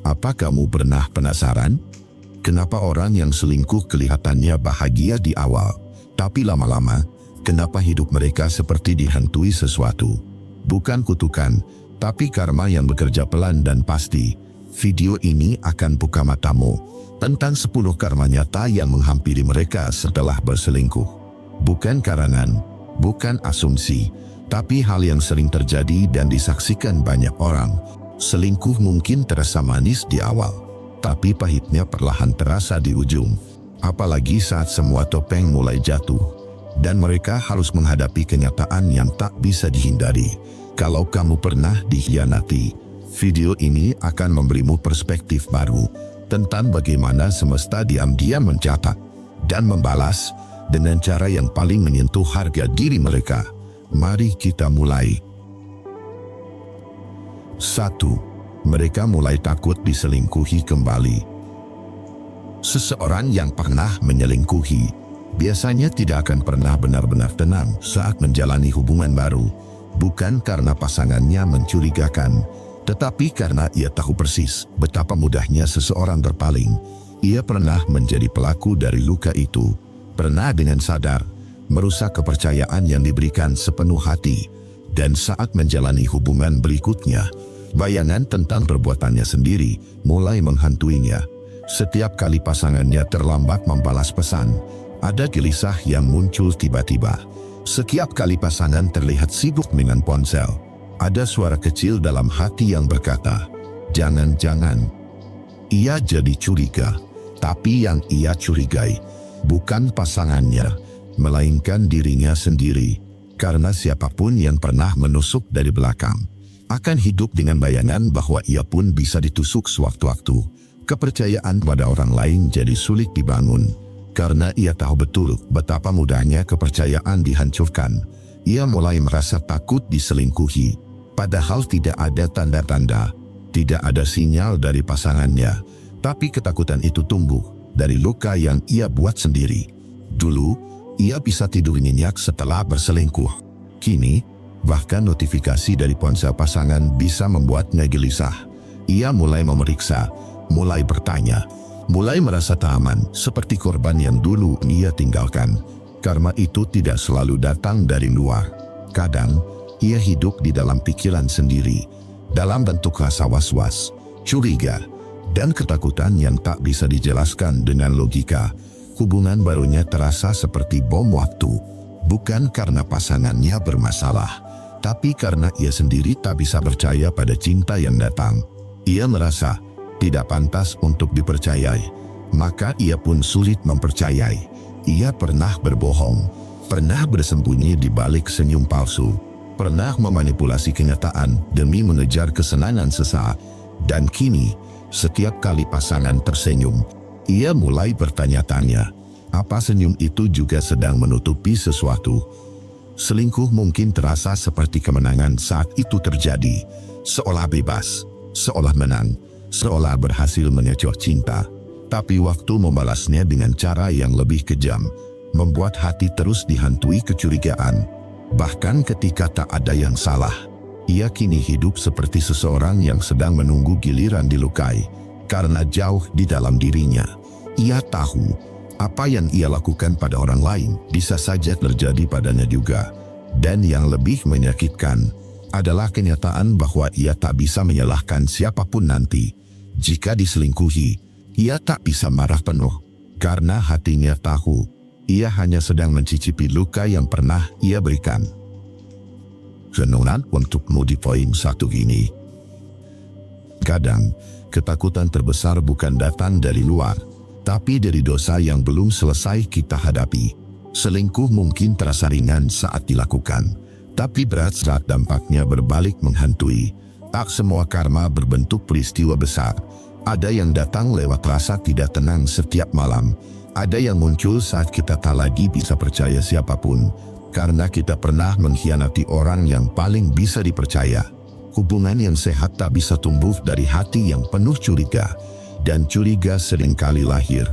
Apa kamu pernah penasaran? Kenapa orang yang selingkuh kelihatannya bahagia di awal, tapi lama-lama, kenapa hidup mereka seperti dihantui sesuatu? Bukan kutukan, tapi karma yang bekerja pelan dan pasti. Video ini akan buka matamu tentang 10 karma nyata yang menghampiri mereka setelah berselingkuh. Bukan karangan, bukan asumsi, tapi hal yang sering terjadi dan disaksikan banyak orang. Selingkuh mungkin terasa manis di awal, tapi pahitnya perlahan terasa di ujung. Apalagi saat semua topeng mulai jatuh, dan mereka harus menghadapi kenyataan yang tak bisa dihindari. Kalau kamu pernah dikhianati, video ini akan memberimu perspektif baru tentang bagaimana semesta diam-diam mencatat dan membalas dengan cara yang paling menyentuh harga diri mereka. Mari kita mulai. 1. Mereka mulai takut diselingkuhi kembali. Seseorang yang pernah menyelingkuhi biasanya tidak akan pernah benar-benar tenang saat menjalani hubungan baru, bukan karena pasangannya mencurigakan, tetapi karena ia tahu persis betapa mudahnya seseorang berpaling. Ia pernah menjadi pelaku dari luka itu, pernah dengan sadar merusak kepercayaan yang diberikan sepenuh hati, dan saat menjalani hubungan berikutnya, bayangan tentang perbuatannya sendiri mulai menghantuinya. Setiap kali pasangannya terlambat membalas pesan, ada gelisah yang muncul tiba-tiba. Setiap kali pasangan terlihat sibuk dengan ponsel, ada suara kecil dalam hati yang berkata, jangan-jangan. Ia jadi curiga, tapi yang ia curigai bukan pasangannya, melainkan dirinya sendiri. Karena siapapun yang pernah menusuk dari belakang akan hidup dengan bayangan bahwa ia pun bisa ditusuk sewaktu-waktu. Kepercayaan pada orang lain jadi sulit dibangun. Karena ia tahu betul betapa mudahnya kepercayaan dihancurkan, ia mulai merasa takut diselingkuhi. Padahal tidak ada tanda-tanda, tidak ada sinyal dari pasangannya. Tapi ketakutan itu tumbuh dari luka yang ia buat sendiri. Dulu, ia bisa tidur nyenyak setelah berselingkuh. Kini, bahkan notifikasi dari ponsel pasangan bisa membuatnya gelisah. Ia mulai memeriksa, mulai bertanya, mulai merasa tak aman seperti korban yang dulu ia tinggalkan. Karma itu tidak selalu datang dari luar. Kadang, ia hidup di dalam pikiran sendiri, dalam bentuk rasa was-was, curiga, dan ketakutan yang tak bisa dijelaskan dengan logika. Hubungan barunya terasa seperti bom waktu, bukan karena pasangannya bermasalah, tapi karena ia sendiri tak bisa percaya pada cinta yang datang. Ia merasa tidak pantas untuk dipercayai, maka ia pun sulit mempercayai. Ia pernah berbohong, pernah bersembunyi di balik senyum palsu, pernah memanipulasi kenyataan demi mengejar kesenangan sesaat. Dan kini, setiap kali pasangan tersenyum, ia mulai bertanya-tanya, apa senyum itu juga sedang menutupi sesuatu? Selingkuh mungkin terasa seperti kemenangan saat itu terjadi, seolah bebas, seolah menang, seolah berhasil mengecoh cinta. Tapi waktu membalasnya dengan cara yang lebih kejam, membuat hati terus dihantui kecurigaan. Bahkan ketika tak ada yang salah, ia kini hidup seperti seseorang yang sedang menunggu giliran dilukai. Karena jauh di dalam dirinya, ia tahu apa yang ia lakukan pada orang lain bisa saja terjadi padanya juga. Dan yang lebih menyakitkan adalah kenyataan bahwa ia tak bisa menyalahkan siapapun nanti. Jika diselingkuhi, ia tak bisa marah penuh, karena hatinya tahu ia hanya sedang mencicipi luka yang pernah ia berikan. Renungan untukmu di poin 1 ini. Kadang, ketakutan terbesar bukan datang dari luar, tapi dari dosa yang belum selesai kita hadapi. Selingkuh mungkin terasa ringan saat dilakukan, tapi berat saat dampaknya berbalik menghantui. Tak semua karma berbentuk peristiwa besar. Ada yang datang lewat rasa tidak tenang setiap malam. Ada yang muncul saat kita tak lagi bisa percaya siapapun, karena kita pernah mengkhianati orang yang paling bisa dipercaya. Hubungan yang sehat tak bisa tumbuh dari hati yang penuh curiga, dan curiga seringkali lahir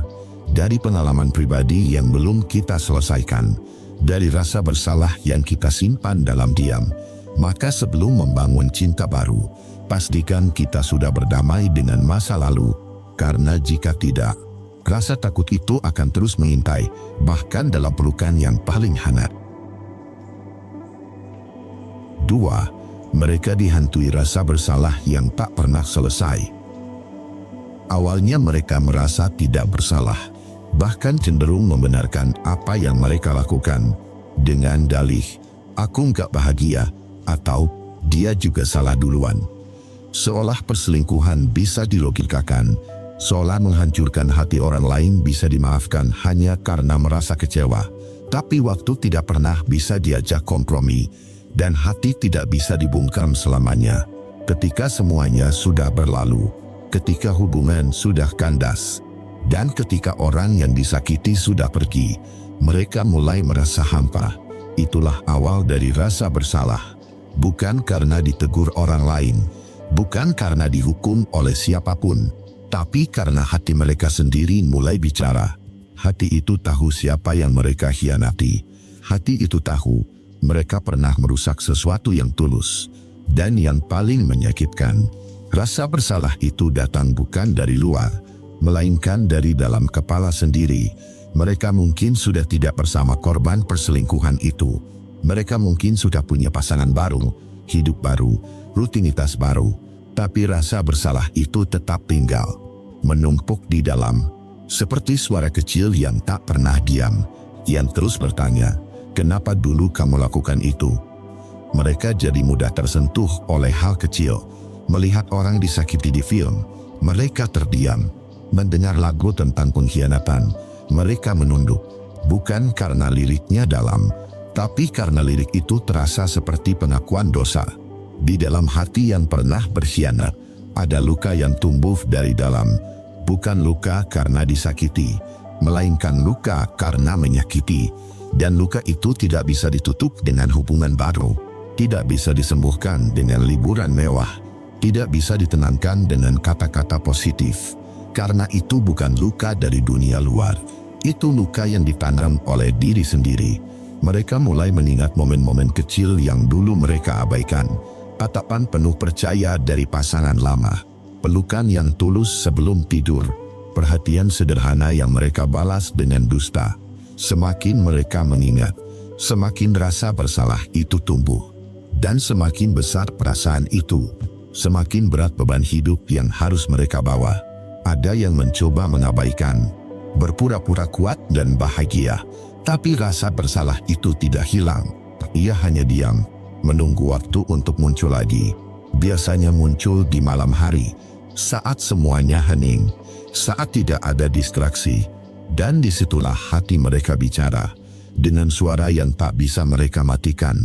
dari pengalaman pribadi yang belum kita selesaikan, dari rasa bersalah yang kita simpan dalam diam. Maka sebelum membangun cinta baru, pastikan kita sudah berdamai dengan masa lalu, karena jika tidak, rasa takut itu akan terus mengintai, bahkan dalam pelukan yang paling hangat. 2. Mereka dihantui rasa bersalah yang tak pernah selesai. Awalnya mereka merasa tidak bersalah, bahkan cenderung membenarkan apa yang mereka lakukan dengan dalih, "Aku nggak bahagia," atau "Dia juga salah duluan." Seolah perselingkuhan bisa dilogikakan, seolah menghancurkan hati orang lain bisa dimaafkan hanya karena merasa kecewa. Tapi waktu tidak pernah bisa diajak kompromi, dan hati tidak bisa dibungkam selamanya. Ketika semuanya sudah berlalu, ketika hubungan sudah kandas, dan ketika orang yang disakiti sudah pergi, mereka mulai merasa hampa. Itulah awal dari rasa bersalah. Bukan karena ditegur orang lain, bukan karena dihukum oleh siapapun, tapi karena hati mereka sendiri mulai bicara. Hati itu tahu siapa yang mereka hianati. Hati itu tahu mereka pernah merusak sesuatu yang tulus. Dan yang paling menyakitkan, rasa bersalah itu datang bukan dari luar, melainkan dari dalam kepala sendiri. Mereka mungkin sudah tidak bersama korban perselingkuhan itu. Mereka mungkin sudah punya pasangan baru, hidup baru, rutinitas baru. Tapi rasa bersalah itu tetap tinggal, menumpuk di dalam. Seperti suara kecil yang tak pernah diam, yang terus bertanya, "Kenapa dulu kamu lakukan itu?" Mereka jadi mudah tersentuh oleh hal kecil. Melihat orang disakiti di film, mereka terdiam. Mendengar lagu tentang pengkhianatan, mereka menunduk. Bukan karena liriknya dalam, tapi karena lirik itu terasa seperti pengakuan dosa. Di dalam hati yang pernah berkhianat, ada luka yang tumbuh dari dalam. Bukan luka karena disakiti, melainkan luka karena menyakiti. Dan luka itu tidak bisa ditutup dengan hubungan baru. Tidak bisa disembuhkan dengan liburan mewah. Tidak bisa ditenangkan dengan kata-kata positif. Karena itu bukan luka dari dunia luar. Itu luka yang ditanam oleh diri sendiri. Mereka mulai mengingat momen-momen kecil yang dulu mereka abaikan. Tatapan penuh percaya dari pasangan lama. Pelukan yang tulus sebelum tidur. Perhatian sederhana yang mereka balas dengan dusta. Semakin mereka mengingat, semakin rasa bersalah itu tumbuh. Dan semakin besar perasaan itu, semakin berat beban hidup yang harus mereka bawa. Ada yang mencoba mengabaikan, berpura-pura kuat dan bahagia. Tapi rasa bersalah itu tidak hilang. Ia hanya diam, menunggu waktu untuk muncul lagi. Biasanya muncul di malam hari, saat semuanya hening, saat tidak ada distraksi. Dan disitulah hati mereka bicara, dengan suara yang tak bisa mereka matikan.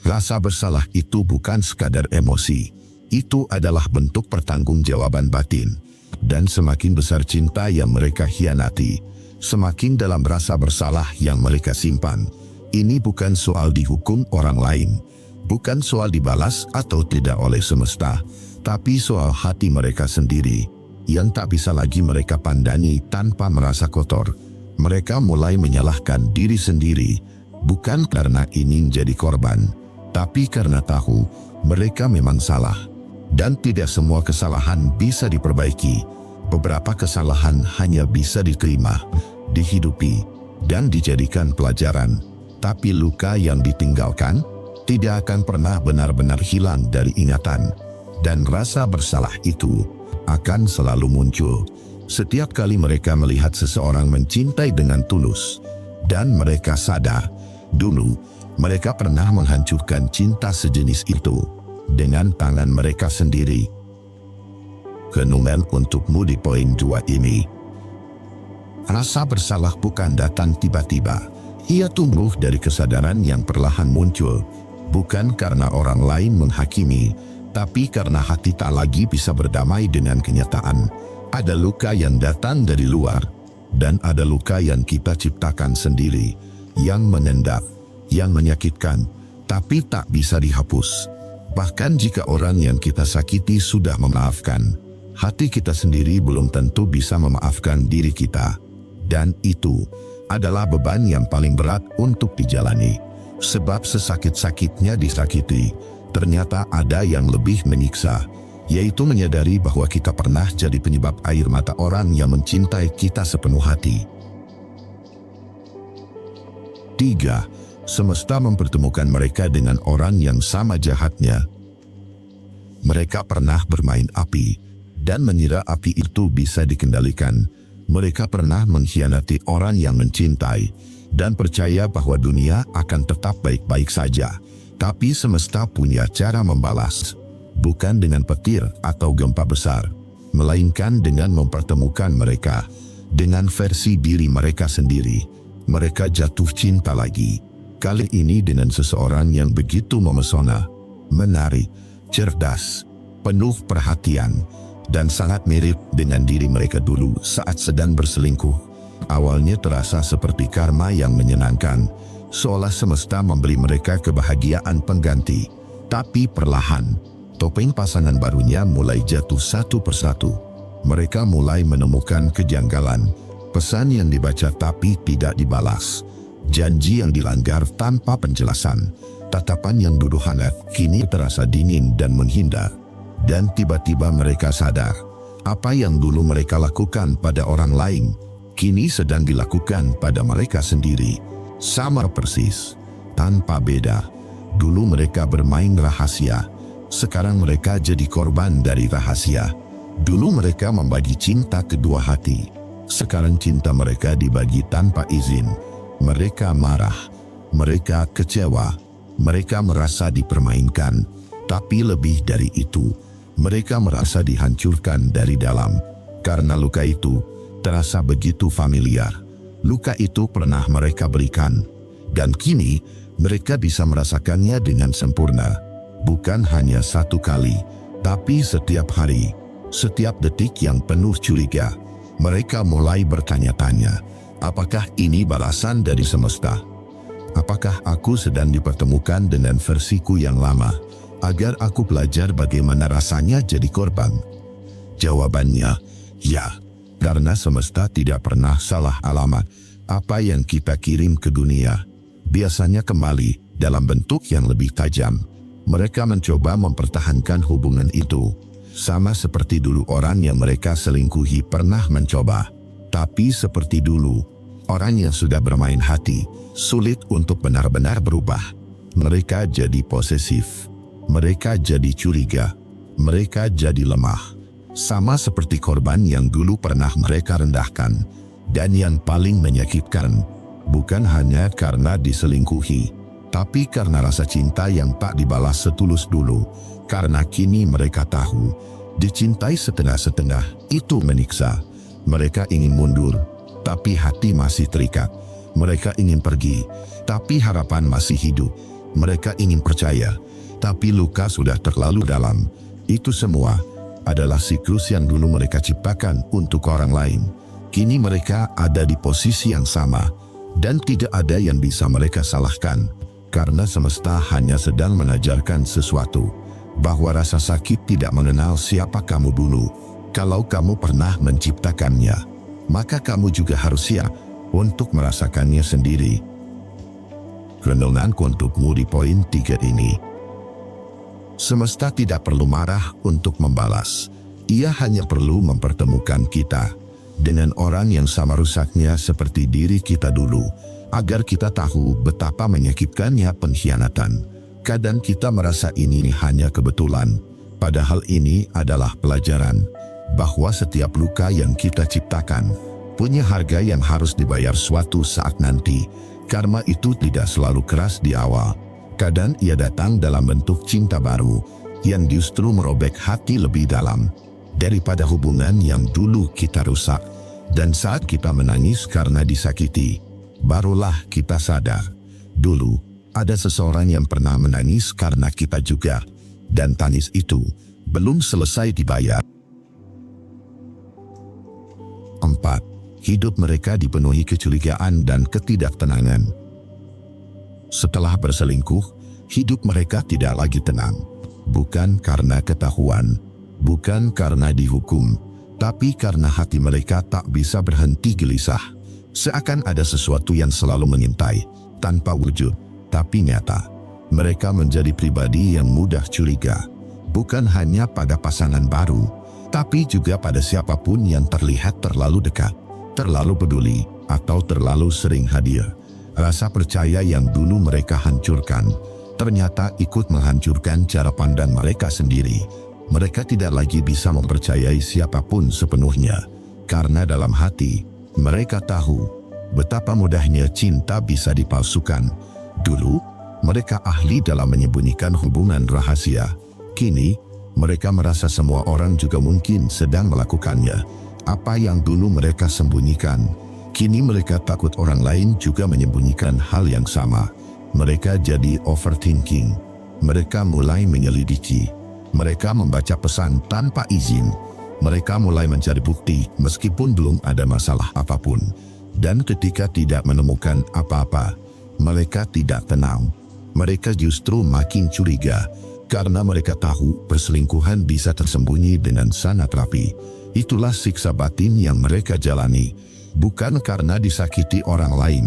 Rasa bersalah itu bukan sekadar emosi. Itu adalah bentuk pertanggungjawaban batin. Dan semakin besar cinta yang mereka hianati, semakin dalam rasa bersalah yang mereka simpan. Ini bukan soal dihukum orang lain, bukan soal dibalas atau tidak oleh semesta, tapi soal hati mereka sendiri, yang tak bisa lagi mereka pandangi tanpa merasa kotor. Mereka mulai menyalahkan diri sendiri, bukan karena ingin jadi korban, tapi karena tahu mereka memang salah. Dan tidak semua kesalahan bisa diperbaiki. Beberapa kesalahan hanya bisa diterima, dihidupi, dan dijadikan pelajaran. Tapi luka yang ditinggalkan tidak akan pernah benar-benar hilang dari ingatan. Dan rasa bersalah itu akan selalu muncul setiap kali mereka melihat seseorang mencintai dengan tulus. Dan mereka sadar, dulu mereka pernah menghancurkan cinta sejenis itu dengan tangan mereka sendiri. Renungan untukmu di poin 2 ini. Rasa bersalah bukan datang tiba-tiba. Ia tumbuh dari kesadaran yang perlahan muncul. Bukan karena orang lain menghakimi, tapi karena hati tak lagi bisa berdamai dengan kenyataan. Ada luka yang datang dari luar, dan ada luka yang kita ciptakan sendiri, yang mengendap, yang menyakitkan, tapi tak bisa dihapus. Bahkan jika orang yang kita sakiti sudah memaafkan, hati kita sendiri belum tentu bisa memaafkan diri kita. Dan itu adalah beban yang paling berat untuk dijalani. Sebab sesakit-sakitnya disakiti, ternyata ada yang lebih menyiksa. yaitu menyadari bahwa kita pernah jadi penyebab air mata orang yang mencintai kita sepenuh hati. 3. Semesta mempertemukan mereka dengan orang yang sama jahatnya. Mereka pernah bermain api dan mengira api itu bisa dikendalikan. Mereka pernah mengkhianati orang yang mencintai dan percaya bahwa dunia akan tetap baik-baik saja. Tapi semesta punya cara membalas, bukan dengan petir atau gempa besar, melainkan dengan mempertemukan mereka dengan versi diri mereka sendiri. Mereka jatuh cinta lagi, kali ini dengan seseorang yang begitu memesona, menarik, cerdas, penuh perhatian, dan sangat mirip dengan diri mereka dulu saat sedang berselingkuh. Awalnya terasa seperti karma yang menyenangkan, seolah semesta memberi mereka kebahagiaan pengganti. Tapi perlahan, topeng pasangan barunya mulai jatuh satu persatu. Mereka mulai menemukan kejanggalan, pesan yang dibaca tapi tidak dibalas, janji yang dilanggar tanpa penjelasan, tatapan yang dulu hangat kini terasa dingin dan menghindar. Dan tiba-tiba mereka sadar, apa yang dulu mereka lakukan pada orang lain, kini sedang dilakukan pada mereka sendiri. Sama persis, tanpa beda. Dulu mereka bermain rahasia, sekarang mereka jadi korban dari rahasia. Dulu mereka membagi cinta kedua hati, sekarang cinta mereka dibagi tanpa izin. Mereka marah, mereka kecewa, mereka merasa dipermainkan. Tapi lebih dari itu, mereka merasa dihancurkan dari dalam. Karena luka itu terasa begitu familiar. Luka itu pernah mereka berikan, dan kini mereka bisa merasakannya dengan sempurna. Bukan hanya satu kali, tapi setiap hari, setiap detik yang penuh curiga. Mereka mulai bertanya-tanya, apakah ini balasan dari semesta? Apakah aku sedang dipertemukan dengan versiku yang lama, agar aku belajar bagaimana rasanya jadi korban? Jawabannya, ya. Karena semesta tidak pernah salah alamat. Apa yang kita kirim ke dunia biasanya kembali dalam bentuk yang lebih tajam. Mereka mencoba mempertahankan hubungan itu, sama seperti dulu orang yang mereka selingkuhi pernah mencoba. Tapi seperti dulu, orang yang sudah bermain hati sulit untuk benar-benar berubah. Mereka jadi posesif, mereka jadi curiga, mereka jadi lemah. Sama seperti korban yang dulu pernah mereka rendahkan. Dan yang paling menyakitkan, bukan hanya karena diselingkuhi, tapi karena rasa cinta yang tak dibalas setulus dulu. Karena kini mereka tahu, dicintai setengah-setengah itu menyiksa. Mereka ingin mundur, tapi hati masih terikat. Mereka ingin pergi, tapi harapan masih hidup. Mereka ingin percaya, tapi luka sudah terlalu dalam. Itu semua adalah siklus yang dulu mereka ciptakan untuk orang lain. Kini mereka ada di posisi yang sama, dan tidak ada yang bisa mereka salahkan, karena semesta hanya sedang mengajarkan sesuatu, bahwa rasa sakit tidak mengenal siapa kamu dulu. Kalau kamu pernah menciptakannya, maka kamu juga harus siap untuk merasakannya sendiri. Renungan untukmu di poin 3 ini. Semesta tidak perlu marah untuk membalas. Ia hanya perlu mempertemukan kita dengan orang yang sama rusaknya seperti diri kita dulu, agar kita tahu betapa menyakitkannya pengkhianatan. Kadang kita merasa ini hanya kebetulan, padahal ini adalah pelajaran bahwa setiap luka yang kita ciptakan punya harga yang harus dibayar suatu saat nanti. Karma itu tidak selalu keras di awal. Kadang ia datang dalam bentuk cinta baru yang justru merobek hati lebih dalam daripada hubungan yang dulu kita rusak. Dan saat kita menangis karena disakiti, barulah kita sadar, dulu ada seseorang yang pernah menangis karena kita juga, dan tangis itu belum selesai dibayar. 4. Hidup mereka dipenuhi kecurigaan dan ketidaktenangan. Setelah berselingkuh, hidup mereka tidak lagi tenang. Bukan karena ketahuan, bukan karena dihukum, tapi karena hati mereka tak bisa berhenti gelisah. Seakan ada sesuatu yang selalu mengintai, tanpa wujud, tapi nyata. Mereka menjadi pribadi yang mudah curiga, Bukan hanya pada pasangan baru, tapi juga pada siapapun yang terlihat terlalu dekat, terlalu peduli, atau terlalu sering hadir. Rasa percaya yang dulu mereka hancurkan, ternyata ikut menghancurkan cara pandang mereka sendiri. Mereka tidak lagi bisa mempercayai siapapun sepenuhnya, karena dalam hati, mereka tahu betapa mudahnya cinta bisa dipalsukan. Dulu, mereka ahli dalam menyembunyikan hubungan rahasia. Kini, mereka merasa semua orang juga mungkin sedang melakukannya. Apa yang dulu mereka sembunyikan, kini mereka takut orang lain juga menyembunyikan hal yang sama. Mereka jadi overthinking. Mereka mulai menyelidiki. Mereka membaca pesan tanpa izin. Mereka mulai mencari bukti meskipun belum ada masalah apapun. Dan ketika tidak menemukan apa-apa, mereka tidak tenang. Mereka justru makin curiga karena mereka tahu perselingkuhan bisa tersembunyi dengan sangat rapi. Itulah siksa batin yang mereka jalani, bukan karena disakiti orang lain,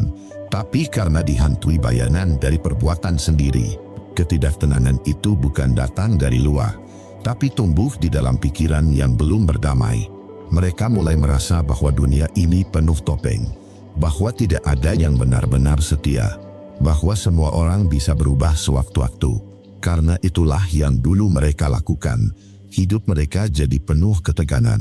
tapi karena dihantui bayangan dari perbuatan sendiri. Ketidaktenangan itu bukan datang dari luar, tapi tumbuh di dalam pikiran yang belum berdamai. Mereka mulai merasa bahwa dunia ini penuh topeng, bahwa tidak ada yang benar-benar setia, bahwa semua orang bisa berubah sewaktu-waktu. Karena itulah yang dulu mereka lakukan. Hidup mereka jadi penuh ketegangan.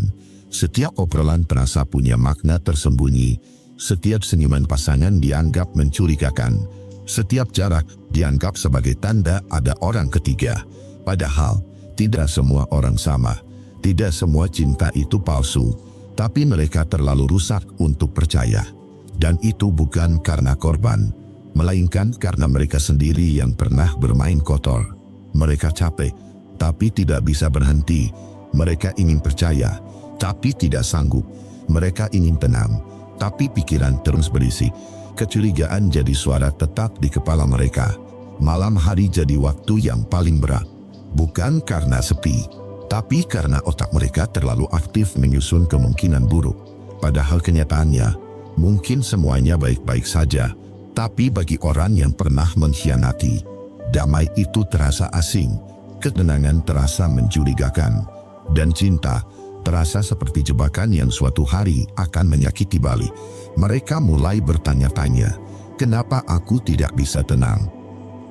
Setiap obrolan terasa punya makna tersembunyi. Setiap senyuman pasangan dianggap mencurigakan. Setiap jarak dianggap sebagai tanda ada orang ketiga. Padahal, tidak semua orang sama. Tidak semua cinta itu palsu. Tapi mereka terlalu rusak untuk percaya. Dan itu bukan karena korban, melainkan karena mereka sendiri yang pernah bermain kotor. Mereka capek, tapi tidak bisa berhenti. Mereka ingin percaya, tapi tidak sanggup. Mereka ingin tenang, tapi pikiran terus berisi. Kecurigaan jadi suara tetap di kepala mereka. Malam hari jadi waktu yang paling berat. Bukan karena sepi, tapi karena otak mereka terlalu aktif menyusun kemungkinan buruk. Padahal kenyataannya, mungkin semuanya baik-baik saja. Tapi bagi orang yang pernah mengkhianati, damai itu terasa asing, ketenangan terasa mencurigakan, dan cinta terasa seperti jebakan yang suatu hari akan menyakiti balik. Mereka mulai bertanya-tanya, kenapa aku tidak bisa tenang?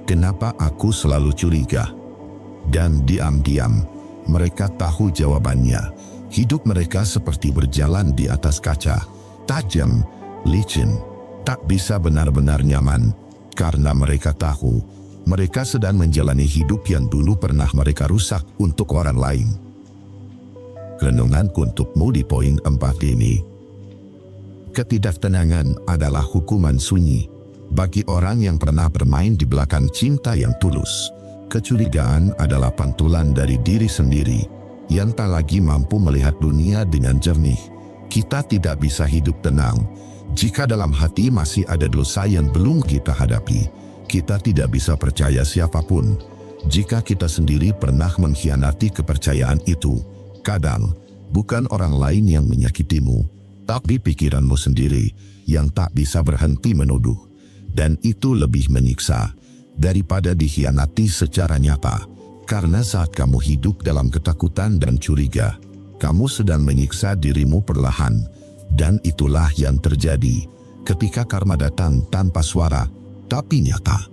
Kenapa aku selalu curiga? Dan diam-diam, mereka tahu jawabannya. Hidup mereka seperti berjalan di atas kaca, tajam, licin, tak bisa benar-benar nyaman, karena mereka tahu mereka sedang menjalani hidup yang dulu pernah mereka rusak untuk orang lain. Renungan untukmu di poin 4 ini. Ketidaktenangan adalah hukuman sunyi bagi orang yang pernah bermain di belakang cinta yang tulus. Kecurigaan adalah pantulan dari diri sendiri yang tak lagi mampu melihat dunia dengan jernih. Kita tidak bisa hidup tenang jika dalam hati masih ada dosa yang belum kita hadapi. Kita tidak bisa percaya siapapun jika kita sendiri pernah mengkhianati kepercayaan itu. Kadang, bukan orang lain yang menyakitimu, tapi pikiranmu sendiri yang tak bisa berhenti menuduh. Dan itu lebih menyiksa daripada dikhianati secara nyata. Karena saat kamu hidup dalam ketakutan dan curiga, kamu sedang menyiksa dirimu perlahan. Dan itulah yang terjadi ketika karma datang tanpa suara, tapi nyata.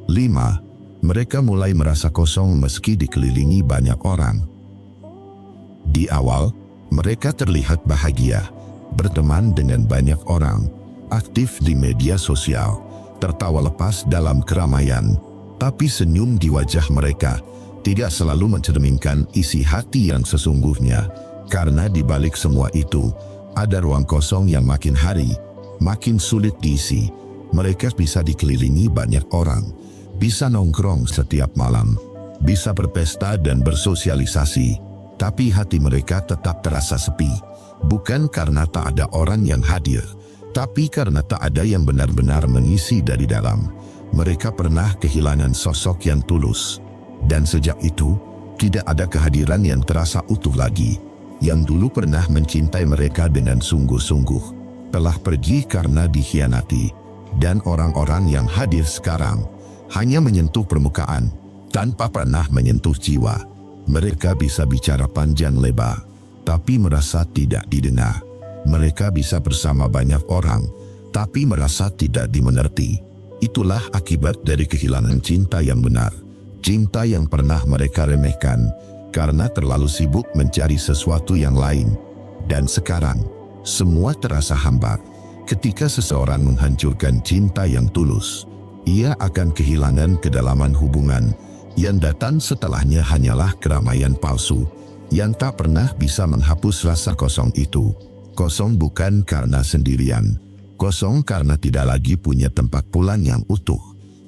5. Mereka mulai merasa kosong meski dikelilingi banyak orang. Di awal, mereka terlihat bahagia, berteman dengan banyak orang, aktif di media sosial, tertawa lepas dalam keramaian. Tapi senyum di wajah mereka tidak selalu mencerminkan isi hati yang sesungguhnya. Karena di balik semua itu, ada ruang kosong yang makin hari, makin sulit diisi. Mereka bisa dikelilingi banyak orang, bisa nongkrong setiap malam, bisa berpesta dan bersosialisasi, tapi hati mereka tetap terasa sepi. Bukan karena tak ada orang yang hadir, tapi karena tak ada yang benar-benar mengisi dari dalam. Mereka pernah kehilangan sosok yang tulus, dan sejak itu, tidak ada kehadiran yang terasa utuh lagi. Yang dulu pernah mencintai mereka dengan sungguh-sungguh, telah pergi karena dikhianati, dan orang-orang yang hadir sekarang hanya menyentuh permukaan, tanpa pernah menyentuh jiwa. Mereka bisa bicara panjang lebar, tapi merasa tidak didengar. Mereka bisa bersama banyak orang, tapi merasa tidak dimengerti. Itulah akibat dari kehilangan cinta yang benar. Cinta yang pernah mereka remehkan karena terlalu sibuk mencari sesuatu yang lain. Dan sekarang, semua terasa hambar. Ketika seseorang menghancurkan cinta yang tulus, ia akan kehilangan kedalaman hubungan. Yang datang setelahnya hanyalah keramaian palsu yang tak pernah bisa menghapus rasa kosong itu. Kosong bukan karena sendirian, kosong karena tidak lagi punya tempat pulang yang utuh.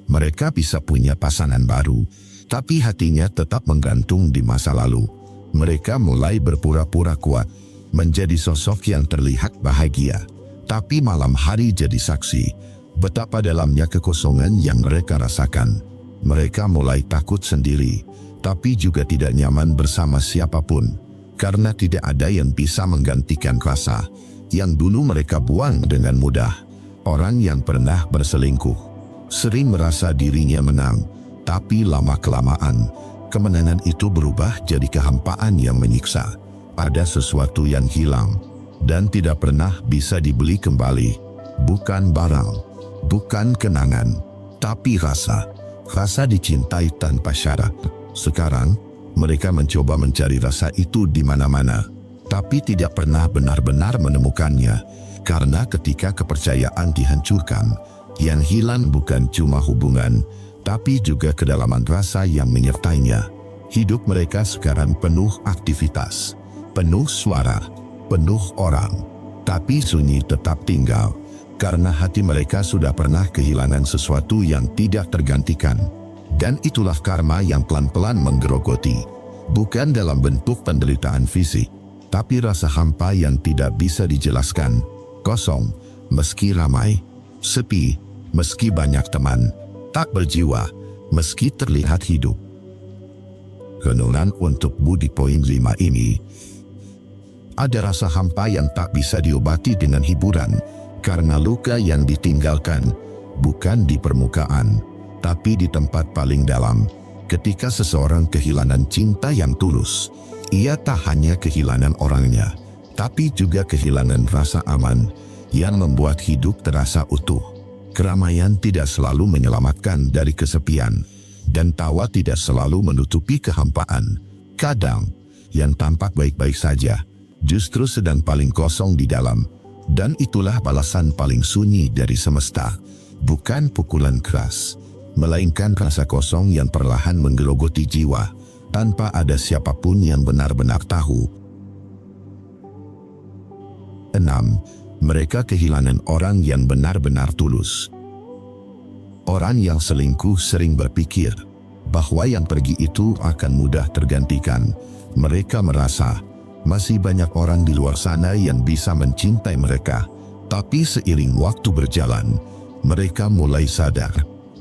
Mereka bisa punya pasangan baru, tapi hatinya tetap menggantung di masa lalu. Mereka mulai berpura-pura kuat, menjadi sosok yang terlihat bahagia, tapi malam hari jadi saksi betapa dalamnya kekosongan yang mereka rasakan. Mereka mulai takut sendiri, tapi juga tidak nyaman bersama siapapun, karena tidak ada yang bisa menggantikan rasa yang dulu mereka buang dengan mudah. Orang yang pernah berselingkuh sering merasa dirinya menang, tapi lama-kelamaan, kemenangan itu berubah jadi kehampaan yang menyiksa. Ada sesuatu yang hilang, dan tidak pernah bisa dibeli kembali. Bukan barang, bukan kenangan, tapi rasa. Rasa dicintai tanpa syarat. Sekarang, mereka mencoba mencari rasa itu di mana-mana, tapi tidak pernah benar-benar menemukannya. Karena ketika kepercayaan dihancurkan, yang hilang bukan cuma hubungan, tapi juga kedalaman rasa yang menyertainya. Hidup mereka sekarang penuh aktivitas, penuh suara, penuh orang, tapi sunyi tetap tinggal. Karena hati mereka sudah pernah kehilangan sesuatu yang tidak tergantikan. Dan itulah karma yang pelan-pelan menggerogoti. Bukan dalam bentuk penderitaan fisik, tapi rasa hampa yang tidak bisa dijelaskan. Kosong, meski ramai. Sepi, meski banyak teman. Tak berjiwa, meski terlihat hidup. Renungan untuk Budi poin 5 ini. Ada rasa hampa yang tak bisa diobati dengan hiburan. Karena luka yang ditinggalkan bukan di permukaan, tapi di tempat paling dalam. Ketika seseorang kehilangan cinta yang tulus, ia tak hanya kehilangan orangnya, tapi juga kehilangan rasa aman yang membuat hidup terasa utuh. Keramaian tidak selalu menyelamatkan dari kesepian, dan tawa tidak selalu menutupi kehampaan. Kadang, yang tampak baik-baik saja, justru sedang paling kosong di dalam. Dan itulah balasan paling sunyi dari semesta. Bukan pukulan keras, melainkan rasa kosong yang perlahan menggerogoti jiwa, tanpa ada siapapun yang benar-benar tahu. 6. Mereka kehilangan orang yang benar-benar tulus. Orang yang selingkuh sering berpikir bahwa yang pergi itu akan mudah tergantikan. Mereka merasa masih banyak orang di luar sana yang bisa mencintai mereka. Tapi seiring waktu berjalan, mereka mulai sadar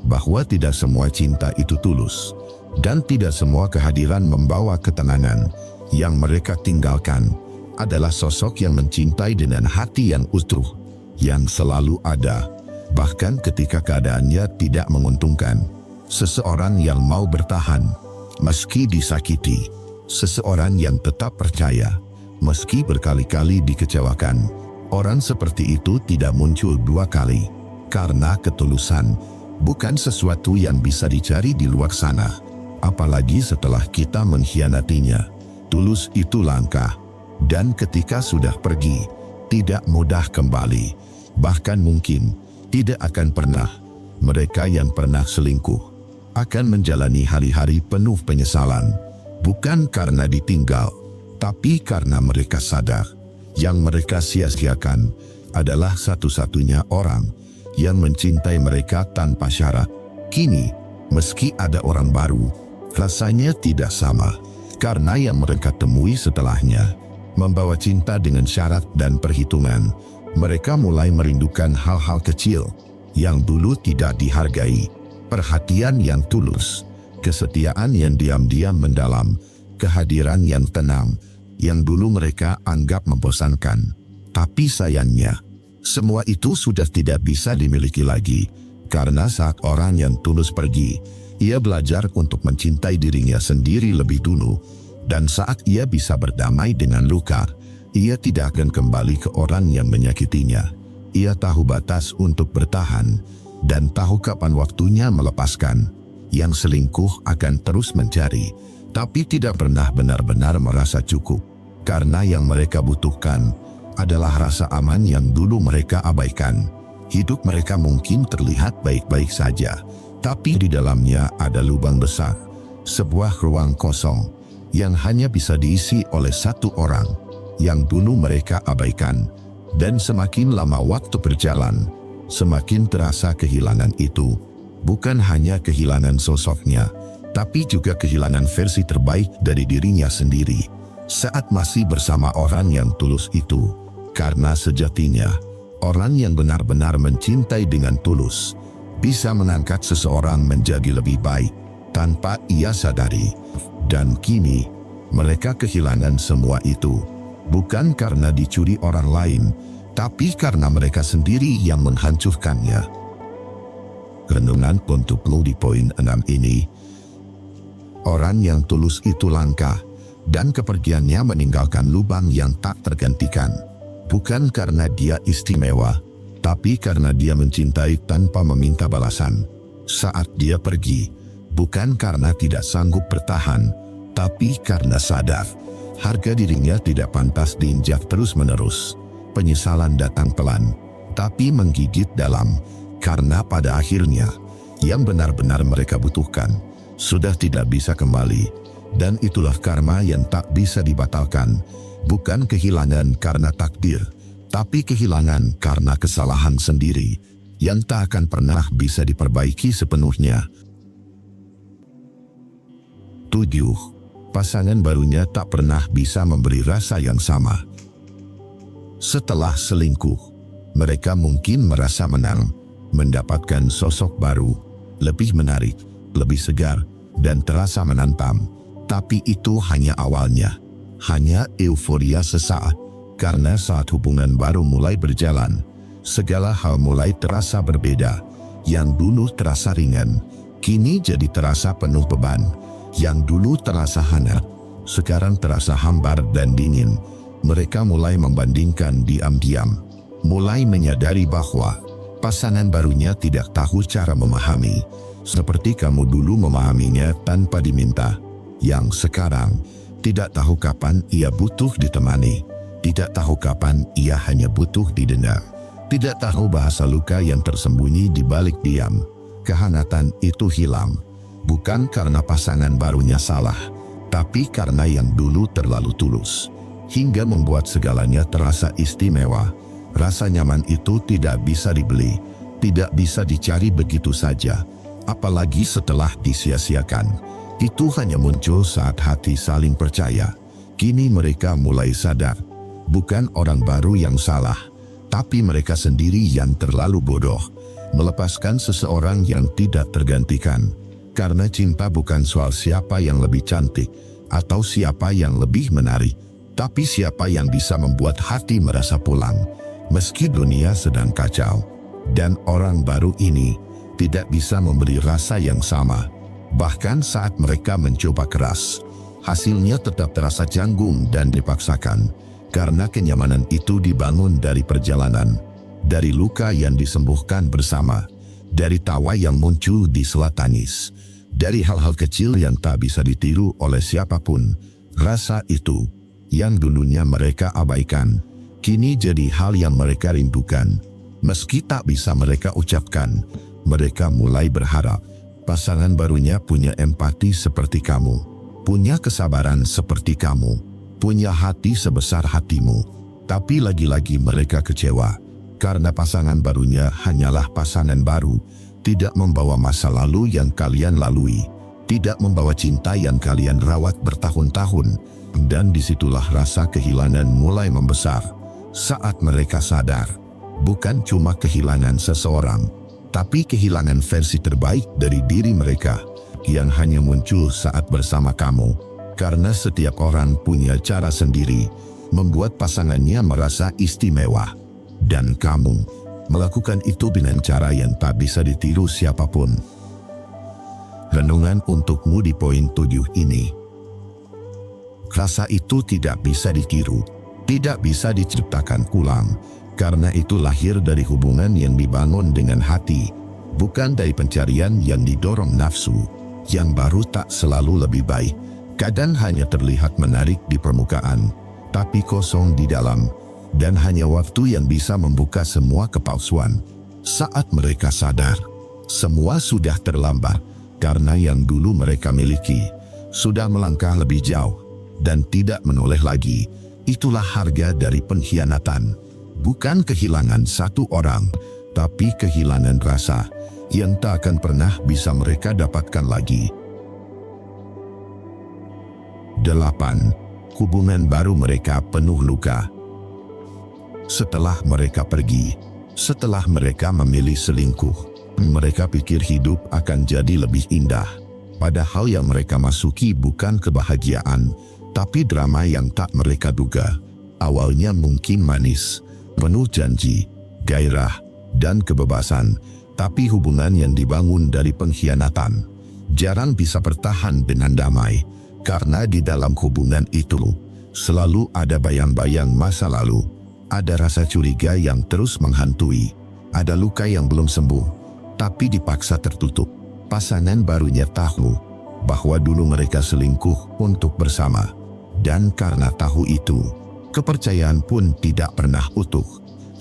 bahwa tidak semua cinta itu tulus, dan tidak semua kehadiran membawa ketenangan. Yang mereka tinggalkan adalah sosok yang mencintai dengan hati yang utuh, yang selalu ada, bahkan ketika keadaannya tidak menguntungkan. Seseorang yang mau bertahan meski disakiti. Seseorang yang tetap percaya, meski berkali-kali dikecewakan. Orang seperti itu tidak muncul dua kali, karena ketulusan bukan sesuatu yang bisa dicari di luar sana. Apalagi setelah kita mengkhianatinya. Tulus itu langka, dan ketika sudah pergi, tidak mudah kembali. Bahkan mungkin tidak akan pernah. Mereka yang pernah selingkuh akan menjalani hari-hari penuh penyesalan. Bukan karena ditinggal, tapi karena mereka sadar yang mereka sia-siakan adalah satu-satunya orang yang mencintai mereka tanpa syarat. Kini, meski ada orang baru, rasanya tidak sama, karena yang mereka temui setelahnya membawa cinta dengan syarat dan perhitungan. Mereka mulai merindukan hal-hal kecil yang dulu tidak dihargai, perhatian yang tulus, kesetiaan yang diam-diam mendalam, kehadiran yang tenang, yang dulu mereka anggap membosankan. Tapi sayangnya, semua itu sudah tidak bisa dimiliki lagi, karena saat orang yang tulus pergi, Ia belajar untuk mencintai dirinya sendiri lebih dulu, dan saat ia bisa berdamai dengan luka, ia tidak akan kembali ke orang yang menyakitinya. Ia tahu batas untuk bertahan, dan tahu kapan waktunya melepaskan. Yang selingkuh akan terus mencari, tapi tidak pernah benar-benar merasa cukup. Karena yang mereka butuhkan adalah rasa aman yang dulu mereka abaikan. Hidup mereka mungkin terlihat baik-baik saja, tapi di dalamnya ada lubang besar, sebuah ruang kosong yang hanya bisa diisi oleh satu orang yang dulu mereka abaikan. Dan semakin lama waktu berjalan, semakin terasa kehilangan itu. Bukan hanya kehilangan sosoknya, tapi juga kehilangan versi terbaik dari dirinya sendiri saat masih bersama orang yang tulus itu. Karena sejatinya, orang yang benar-benar mencintai dengan tulus bisa mengangkat seseorang menjadi lebih baik tanpa ia sadari. Dan kini, mereka kehilangan semua itu, bukan karena dicuri orang lain, tapi karena mereka sendiri yang menghancurkannya. Renungan untuk lo di poin 6 ini. Orang yang tulus itu langka, dan kepergiannya meninggalkan lubang yang tak tergantikan. Bukan karena dia istimewa, tapi karena dia mencintai tanpa meminta balasan. Saat dia pergi, bukan karena tidak sanggup bertahan, tapi karena sadar harga dirinya tidak pantas diinjak terus-menerus. Penyesalan datang pelan, tapi menggigit dalam, karena pada akhirnya yang benar-benar mereka butuhkan sudah tidak bisa kembali. Dan itulah karma yang tak bisa dibatalkan. Bukan kehilangan karena takdir, tapi kehilangan karena kesalahan sendiri yang tak akan pernah bisa diperbaiki sepenuhnya. 7. Pasangan barunya tak pernah bisa memberi rasa yang sama. Setelah selingkuh, mereka mungkin merasa menang, mendapatkan sosok baru, lebih menarik, lebih segar, dan terasa menantang. Tapi itu hanya awalnya, hanya euforia sesaat. Karena saat hubungan baru mulai berjalan, segala hal mulai terasa berbeda. Yang dulu terasa ringan, kini jadi terasa penuh beban. Yang dulu terasa hangat, sekarang terasa hambar dan dingin. Mereka mulai membandingkan diam-diam, mulai menyadari bahwa pasangan barunya tidak tahu cara memahami, seperti kamu dulu memahaminya tanpa diminta. Yang sekarang tidak tahu kapan ia butuh ditemani, tidak tahu kapan ia hanya butuh didengar, tidak tahu bahasa luka yang tersembunyi di balik diam. Kehangatan itu hilang, bukan karena pasangan barunya salah, tapi karena yang dulu terlalu tulus, hingga membuat segalanya terasa istimewa. Rasa nyaman itu tidak bisa dibeli, tidak bisa dicari begitu saja, apalagi setelah disia-siakan. Itu hanya muncul saat hati saling percaya. Kini mereka mulai sadar, bukan orang baru yang salah, tapi mereka sendiri yang terlalu bodoh melepaskan seseorang yang tidak tergantikan. Karena cinta bukan soal siapa yang lebih cantik atau siapa yang lebih menarik, tapi siapa yang bisa membuat hati merasa pulang meski dunia sedang kacau. Dan orang baru ini tidak bisa memberi rasa yang sama. Bahkan saat mereka mencoba keras, hasilnya tetap terasa canggung dan dipaksakan. Karena kenyamanan itu dibangun dari perjalanan, dari luka yang disembuhkan bersama, dari tawa yang muncul di sela tangis, dari hal-hal kecil yang tak bisa ditiru oleh siapapun. Rasa itu yang dulunya mereka abaikan, kini jadi hal yang mereka rindukan. Meski tak bisa mereka ucapkan, mereka mulai berharap pasangan barunya punya empati seperti kamu, punya kesabaran seperti kamu, punya hati sebesar hatimu. Tapi lagi-lagi mereka kecewa, karena pasangan barunya hanyalah pasangan baru, tidak membawa masa lalu yang kalian lalui, tidak membawa cinta yang kalian rawat bertahun-tahun. Dan disitulah rasa kehilangan mulai membesar. Saat mereka sadar, bukan cuma kehilangan seseorang, tapi kehilangan versi terbaik dari diri mereka yang hanya muncul saat bersama kamu. Karena setiap orang punya cara sendiri membuat pasangannya merasa istimewa. Dan kamu melakukan itu dengan cara yang tak bisa ditiru siapapun. Renungan untukmu di poin 7 ini. Rasa itu tidak bisa ditiru, tidak bisa diciptakan ulang, karena itu lahir dari hubungan yang dibangun dengan hati, bukan dari pencarian yang didorong nafsu. Yang baru tak selalu lebih baik, kadang hanya terlihat menarik di permukaan, tapi kosong di dalam, dan hanya waktu yang bisa membuka semua kepalsuan. Saat mereka sadar, semua sudah terlambat, karena yang dulu mereka miliki sudah melangkah lebih jauh dan tidak menoleh lagi. Itulah harga dari pengkhianatan. Bukan kehilangan satu orang, tapi kehilangan rasa yang tak akan pernah bisa mereka dapatkan lagi. 8. Hubungan baru mereka penuh luka. Setelah mereka pergi, setelah mereka memilih selingkuh, mereka pikir hidup akan jadi lebih indah. Padahal yang mereka masuki bukan kebahagiaan, tapi drama yang tak mereka duga. Awalnya mungkin manis, penuh janji, gairah, dan kebebasan, tapi hubungan yang dibangun dari pengkhianatan jarang bisa bertahan dengan damai, karena di dalam hubungan itu selalu ada bayang-bayang masa lalu, ada rasa curiga yang terus menghantui, ada luka yang belum sembuh, tapi dipaksa tertutup. Pasangan barunya tahu bahwa dulu mereka selingkuh untuk bersama, dan karena tahu itu, kepercayaan pun tidak pernah utuh.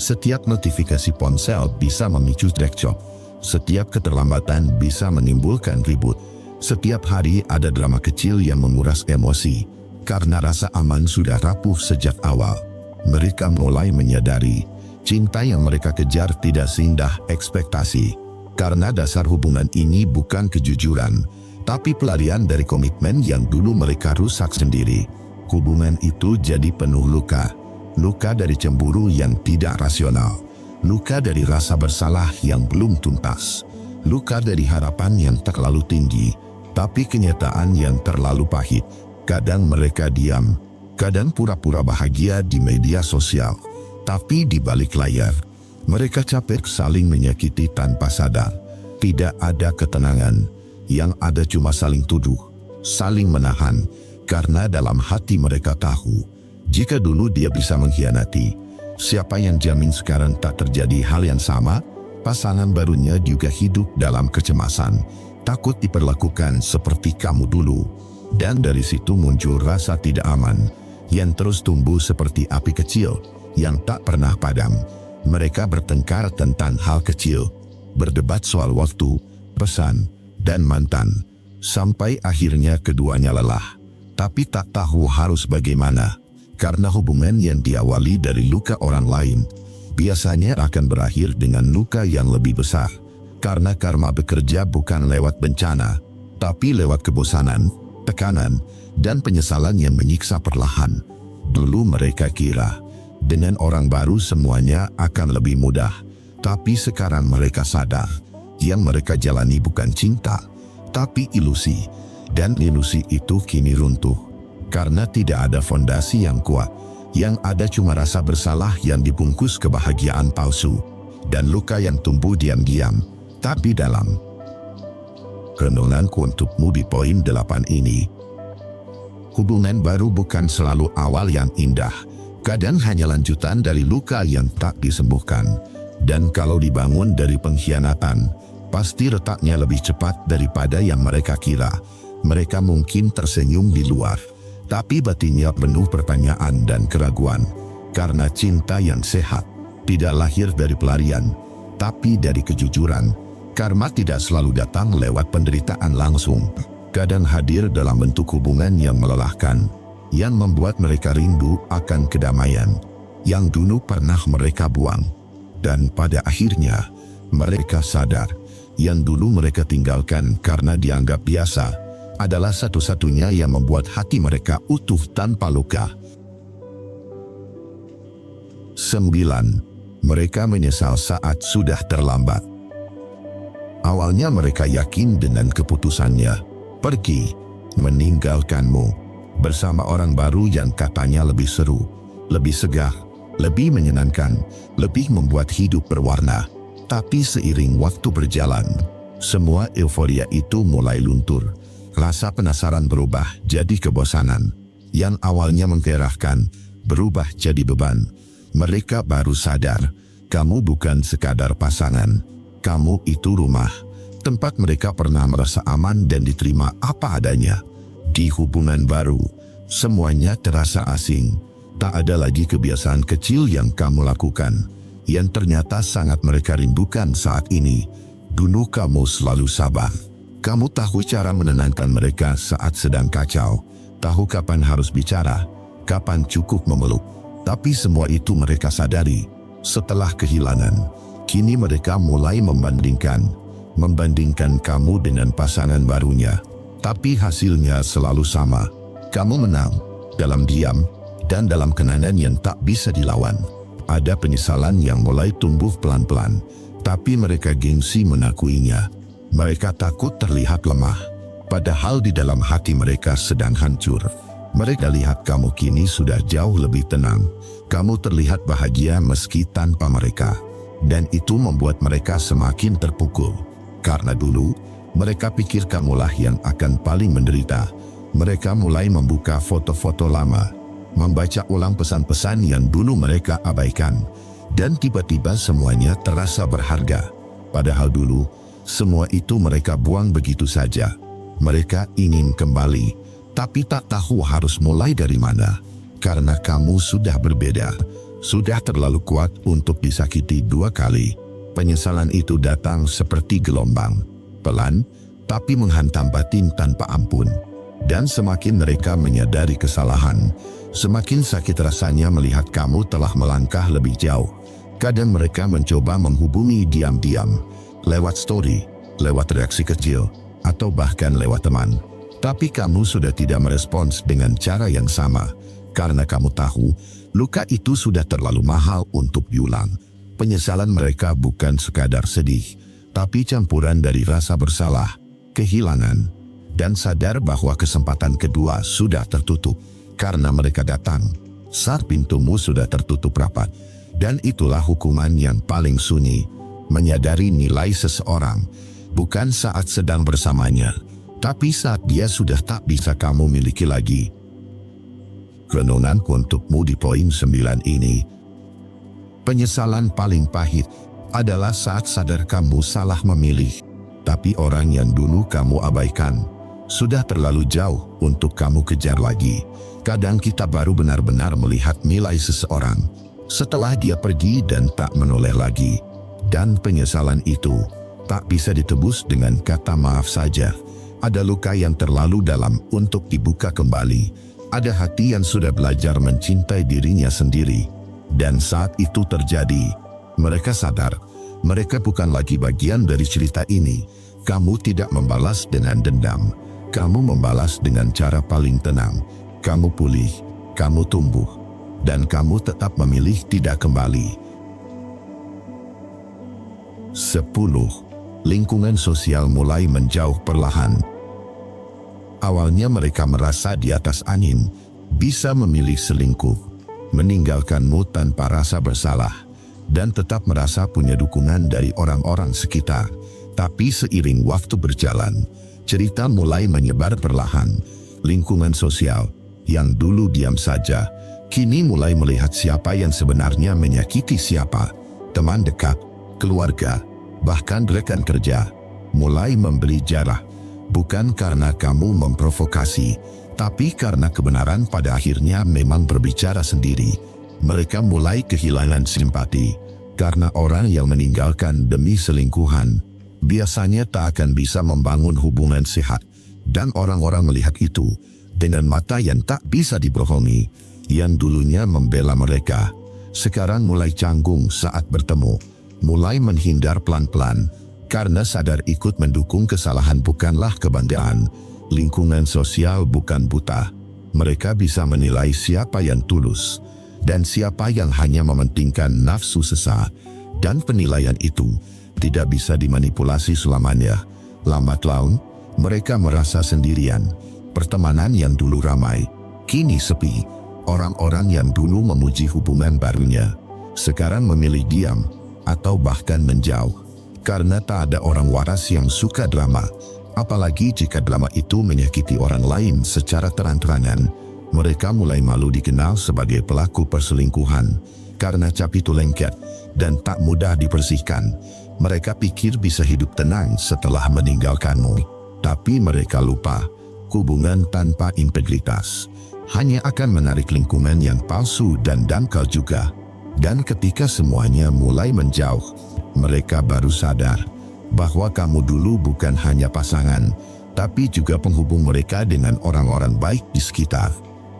Setiap notifikasi ponsel bisa memicu cekcok, setiap keterlambatan bisa menimbulkan ribut, setiap hari ada drama kecil yang menguras emosi. Karena rasa aman sudah rapuh sejak awal, mereka mulai menyadari cinta yang mereka kejar tidak seindah ekspektasi. Karena dasar hubungan ini bukan kejujuran, tapi pelarian dari komitmen yang dulu mereka rusak sendiri. Hubungan itu jadi penuh luka. Luka dari cemburu yang tidak rasional, luka dari rasa bersalah yang belum tuntas, luka dari harapan yang terlalu tinggi, tapi kenyataan yang terlalu pahit. Kadang mereka diam, kadang pura-pura bahagia di media sosial, tapi di balik layar, mereka capek saling menyakiti tanpa sadar. Tidak ada ketenangan, yang ada cuma saling tuduh, saling menahan, karena dalam hati mereka tahu, jika dulu dia bisa mengkhianati, siapa yang jamin sekarang tak terjadi hal yang sama? Pasangan barunya juga hidup dalam kecemasan, takut diperlakukan seperti kamu dulu. Dan dari situ muncul rasa tidak aman, yang terus tumbuh seperti api kecil, yang tak pernah padam. Mereka bertengkar tentang hal kecil, berdebat soal waktu, pesan, dan mantan, sampai akhirnya keduanya lelah, tapi tak tahu harus bagaimana. Karena hubungan yang diawali dari luka orang lain, biasanya akan berakhir dengan luka yang lebih besar. Karena karma bekerja bukan lewat bencana, tapi lewat kebosanan, tekanan, dan penyesalan yang menyiksa perlahan. Dulu mereka kira, dengan orang baru semuanya akan lebih mudah. Tapi sekarang mereka sadar, yang mereka jalani bukan cinta, tapi ilusi. Dan ilusi itu kini runtuh. Karena tidak ada fondasi yang kuat, yang ada cuma rasa bersalah yang dibungkus kebahagiaan palsu, dan luka yang tumbuh diam-diam, tapi dalam. Renunganku untukmu di poin 8 ini. Hubungan baru bukan selalu awal yang indah, kadang hanya lanjutan dari luka yang tak disembuhkan. Dan kalau dibangun dari pengkhianatan, pasti retaknya lebih cepat daripada yang mereka kira. Mereka mungkin tersenyum di luar, tapi batinnya penuh pertanyaan dan keraguan. Karena cinta yang sehat tidak lahir dari pelarian, tapi dari kejujuran. Karma tidak selalu datang lewat penderitaan langsung. Kadang hadir dalam bentuk hubungan yang melelahkan, yang membuat mereka rindu akan kedamaian yang dulu pernah mereka buang. Dan pada akhirnya, mereka sadar, yang dulu mereka tinggalkan karena dianggap biasa, adalah satu-satunya yang membuat hati mereka utuh tanpa luka. 9. Mereka menyesal saat sudah terlambat. Awalnya mereka yakin dengan keputusannya, pergi, meninggalkanmu, bersama orang baru yang katanya lebih seru, lebih segar, lebih menyenangkan, lebih membuat hidup berwarna. Tapi seiring waktu berjalan, Semua euforia itu mulai luntur. Rasa penasaran berubah jadi kebosanan. Yang awalnya menggairahkan, berubah jadi beban. Mereka baru sadar, kamu bukan sekadar pasangan. Kamu itu rumah. Tempat mereka pernah merasa aman dan diterima apa adanya. Di hubungan baru, semuanya terasa asing. Tak ada lagi kebiasaan kecil yang kamu lakukan, yang ternyata sangat mereka rindukan saat ini. Dulu kamu selalu sabar. Kamu tahu cara menenangkan mereka saat sedang kacau. Tahu kapan harus bicara, kapan cukup memeluk. Tapi semua itu mereka sadari. Setelah kehilangan, kini mereka mulai membandingkan kamu dengan pasangan barunya. Tapi hasilnya selalu sama. Kamu menang, dalam diam, dan dalam kenangan yang tak bisa dilawan. Ada penyesalan yang mulai tumbuh pelan-pelan, tapi mereka gengsi menakuinya. Mereka takut terlihat lemah, padahal di dalam hati mereka sedang hancur. Mereka lihat kamu kini sudah jauh lebih tenang. Kamu terlihat bahagia meski tanpa mereka. Dan itu membuat mereka semakin terpukul. Karena dulu, mereka pikir kamulah yang akan paling menderita. Mereka mulai membuka foto-foto lama, membaca ulang pesan-pesan yang dulu mereka abaikan. Dan tiba-tiba semuanya terasa berharga. Padahal dulu, semua itu mereka buang begitu saja. Mereka ingin kembali, tapi tak tahu harus mulai dari mana. Karena kamu sudah berbeda, sudah terlalu kuat untuk disakiti dua kali. Penyesalan itu datang seperti gelombang, pelan, tapi menghantam batin tanpa ampun. Dan semakin mereka menyadari kesalahan, semakin sakit rasanya melihat kamu telah melangkah lebih jauh. Kadang mereka mencoba menghubungi diam-diam, lewat story, lewat reaksi kecil, atau bahkan lewat teman. Tapi kamu sudah tidak merespons dengan cara yang sama, karena kamu tahu, luka itu sudah terlalu mahal untuk diulang. Penyesalan mereka bukan sekadar sedih, tapi campuran dari rasa bersalah, kehilangan, dan sadar bahwa kesempatan kedua sudah tertutup. Karena mereka datang saat pintumu sudah tertutup rapat. Dan itulah hukuman yang paling sunyi, menyadari nilai seseorang, bukan saat sedang bersamanya, tapi saat dia sudah tak bisa kamu miliki lagi. Renungan untukmu di poin 9 ini. Penyesalan paling pahit adalah saat sadar kamu salah memilih, tapi orang yang dulu kamu abaikan sudah terlalu jauh untuk kamu kejar lagi. Kadang kita baru benar-benar melihat nilai seseorang setelah dia pergi dan tak menoleh lagi. Dan penyesalan itu tak bisa ditebus dengan kata maaf saja. Ada luka yang terlalu dalam untuk dibuka kembali. Ada hati yang sudah belajar mencintai dirinya sendiri. Dan saat itu terjadi, mereka sadar, mereka bukan lagi bagian dari cerita ini. Kamu tidak membalas dengan dendam. Kamu membalas dengan cara paling tenang. Kamu pulih, kamu tumbuh, dan kamu tetap memilih tidak kembali. 10. Lingkungan sosial mulai menjauh perlahan. Awalnya mereka merasa di atas angin, bisa memilih selingkuh, meninggalkanmu tanpa rasa bersalah, dan tetap merasa punya dukungan dari orang-orang sekitar. Tapi seiring waktu berjalan, cerita mulai menyebar perlahan. Lingkungan sosial yang dulu diam saja, kini mulai melihat siapa yang sebenarnya menyakiti siapa. Teman dekat, keluarga, bahkan rekan kerja, mulai memberi jarak. Bukan karena kamu memprovokasi, tapi karena kebenaran pada akhirnya memang berbicara sendiri. Mereka mulai kehilangan simpati, karena orang yang meninggalkan demi selingkuhan biasanya tak akan bisa membangun hubungan sehat. Dan orang-orang melihat itu dengan mata yang tak bisa dibohongi. Yang dulunya membela mereka, sekarang mulai canggung saat bertemu, mulai menghindar pelan-pelan, karena sadar ikut mendukung kesalahan bukanlah kebanggaan. Lingkungan sosial bukan buta. Mereka bisa menilai siapa yang tulus dan siapa yang hanya mementingkan nafsu sesaat. Dan penilaian itu tidak bisa dimanipulasi selamanya. Lambat laun, mereka merasa sendirian. Pertemanan yang dulu ramai, kini sepi. Orang-orang yang dulu memuji hubungan barunya, sekarang memilih diam atau bahkan menjauh. Karena tak ada orang waras yang suka drama. Apalagi jika drama itu menyakiti orang lain secara terang-terangan. Mereka mulai malu dikenal sebagai pelaku perselingkuhan. Karena cap itu lengket dan tak mudah dibersihkan. Mereka pikir bisa hidup tenang setelah meninggalkanmu. Tapi mereka lupa, hubungan tanpa integritas hanya akan menarik lingkungan yang palsu dan dangkal juga. Dan ketika semuanya mulai menjauh, mereka baru sadar bahwa kamu dulu bukan hanya pasangan, tapi juga penghubung mereka dengan orang-orang baik di sekitar.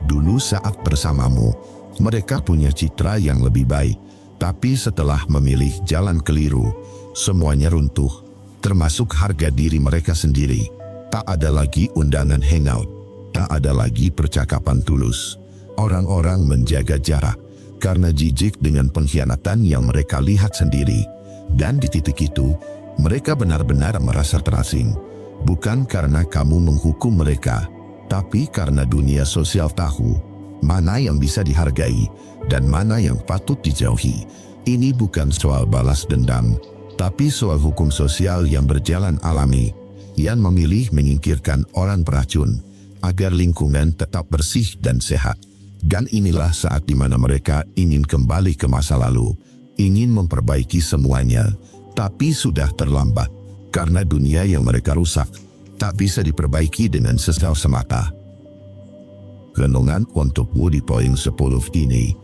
Dulu saat bersamamu, mereka punya citra yang lebih baik, tapi setelah memilih jalan keliru, semuanya runtuh, termasuk harga diri mereka sendiri. Tak ada lagi undangan hangout, tak ada lagi percakapan tulus. Orang-orang menjaga jarak karena jijik dengan pengkhianatan yang mereka lihat sendiri. Dan di titik itu, mereka benar-benar merasa terasing. Bukan karena kamu menghukum mereka, tapi karena dunia sosial tahu mana yang bisa dihargai dan mana yang patut dijauhi. Ini bukan soal balas dendam, tapi soal hukum sosial yang berjalan alami, yang memilih menyingkirkan orang beracun agar lingkungan tetap bersih dan sehat. Dan inilah saat di mana mereka ingin kembali ke masa lalu, ingin memperbaiki semuanya, tapi sudah terlambat. Karena dunia yang mereka rusak tak bisa diperbaiki dengan sesal semata. Renungan untukmu di poin 10 ini.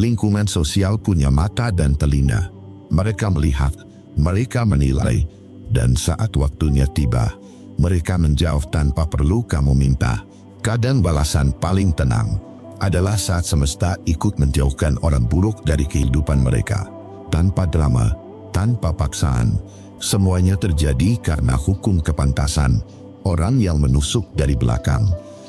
Lingkungan sosial punya mata dan telinga. Mereka melihat, mereka menilai, dan saat waktunya tiba, mereka menjauh tanpa perlu kamu minta. Kadang balasan paling tenang adalah saat semesta ikut menjauhkan orang buruk dari kehidupan mereka. Tanpa drama, tanpa paksaan, semuanya terjadi karena hukum kepantasan. Orang yang menusuk dari belakang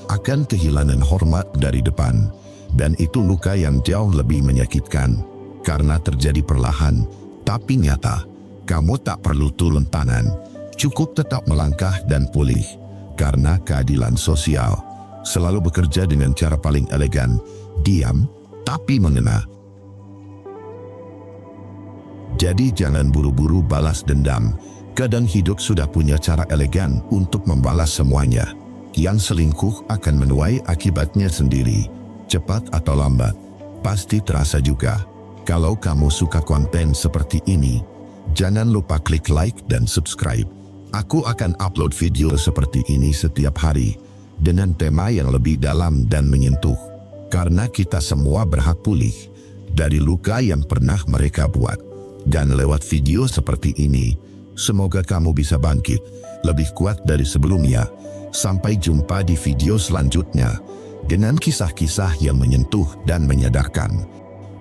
akan kehilangan hormat dari depan. Dan itu luka yang jauh lebih menyakitkan karena terjadi perlahan, tapi nyata. Kamu tak perlu turun tangan, cukup tetap melangkah dan pulih. Karena keadilan sosial selalu bekerja dengan cara paling elegan, diam, tapi mengena. Jadi jangan buru-buru balas dendam. Kadang hidup sudah punya cara elegan untuk membalas semuanya. Yang selingkuh akan menuai akibatnya sendiri. Cepat atau lambat, pasti terasa juga. Kalau kamu suka konten seperti ini, jangan lupa klik like dan subscribe. Aku akan upload video seperti ini setiap hari, dengan tema yang lebih dalam dan menyentuh. Karena kita semua berhak pulih dari luka yang pernah mereka buat. Dan lewat video seperti ini, semoga kamu bisa bangkit lebih kuat dari sebelumnya. Sampai jumpa di video selanjutnya dengan kisah-kisah yang menyentuh dan menyadarkan.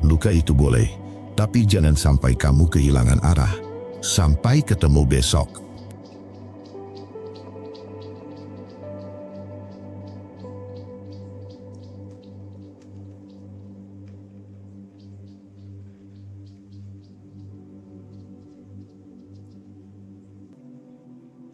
Luka itu boleh, tapi jangan sampai kamu kehilangan arah. Sampai ketemu besok.